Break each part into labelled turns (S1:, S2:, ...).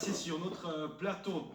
S1: C'est sur notre plateau.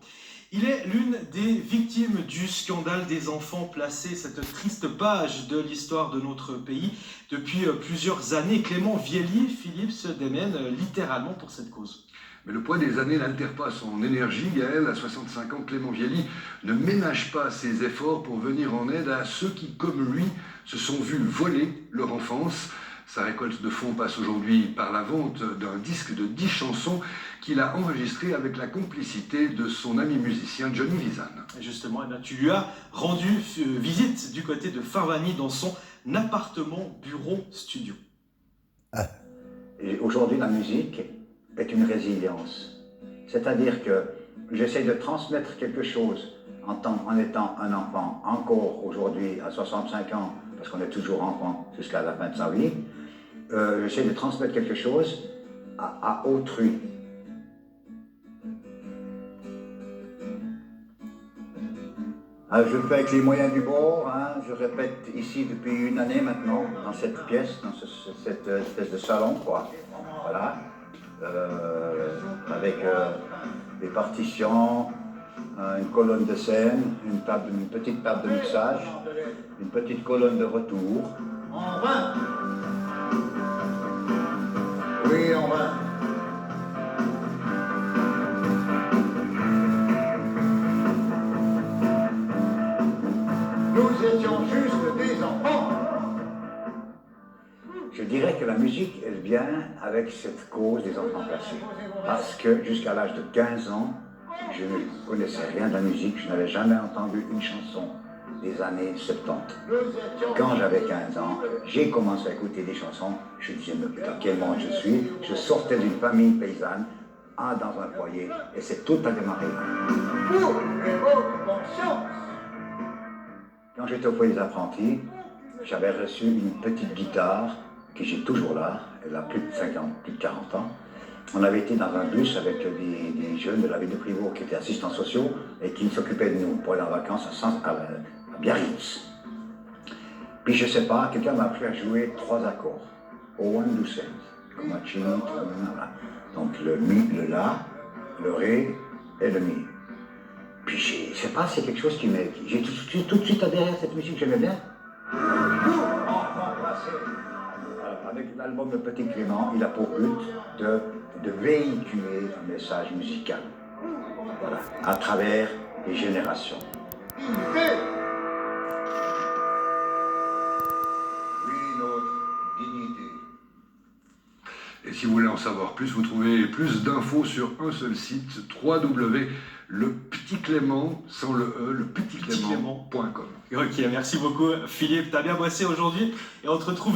S1: Il est l'une des victimes du scandale des enfants placés, cette triste page de l'histoire de notre pays. Depuis plusieurs années, Clément Viely, Philippe, se démène littéralement pour cette cause.
S2: Mais le poids des années n'altère pas son énergie. Gaël, à 65 ans, Clément Viely ne ménage pas ses efforts pour venir en aide à ceux qui, comme lui, se sont vus voler leur enfance. Sa récolte de fonds passe aujourd'hui par la vente d'un disque de 10 chansons qu'il a enregistré avec la complicité de son ami musicien Johnny Vizan.
S1: Et justement, tu lui as rendu visite du côté de Farvani dans son appartement, bureau, studio.
S3: Aujourd'hui, la musique est une résilience. C'est-à-dire que j'essaie de transmettre quelque chose en étant un enfant, encore aujourd'hui à 65 ans, parce qu'on est toujours enfant jusqu'à la fin de sa vie. J'essaie de transmettre quelque chose à autrui. Je fais avec les moyens du bord, je répète ici depuis une année maintenant, dans cette pièce, dans cette espèce de salon, quoi. Voilà. Avec des partitions, une colonne de scène, une petite table de mixage, une petite colonne de retour. En vain. Oui, en vain. Nous étions juste des enfants. Je dirais que la musique, elle vient avec cette cause des enfants placés. Parce que jusqu'à l'âge de 15 ans, je ne connaissais rien de la musique, je n'avais jamais entendu une chanson des années 70. Quand j'avais 15 ans, j'ai commencé à écouter des chansons, je disais, mais dans quel monde je suis? Je sortais d'une famille paysanne, dans un foyer, et c'est tout a démarré. Quand j'étais au foyer des apprentis, j'avais reçu une petite guitare que j'ai toujours là, elle a plus de 50, plus de 40 ans. On avait été dans un bus avec des jeunes de la ville de Privoux qui étaient assistants sociaux et qui s'occupaient de nous pour aller en vacances à Biarritz. Puis je sais pas, quelqu'un m'a appris à jouer 3 accords. Au 1, 2, 7. Comme un chini, voilà. Donc le mi, le la, le ré et le mi. Puis je sais pas, c'est quelque chose qui m'est... J'ai tout de suite adhéré à cette musique, j'aimais bien. Avec l'album de Petit Clément, il a pour but de véhiculer un message musical, voilà, à travers les générations. Oui, notre dignité.
S2: Et si vous voulez en savoir plus, vous trouvez plus d'infos sur un seul site, www.lepetitclément, sans le E, lepetitclément.com.
S1: Ok, merci beaucoup Philippe, t'as bien bossé aujourd'hui et on te retrouve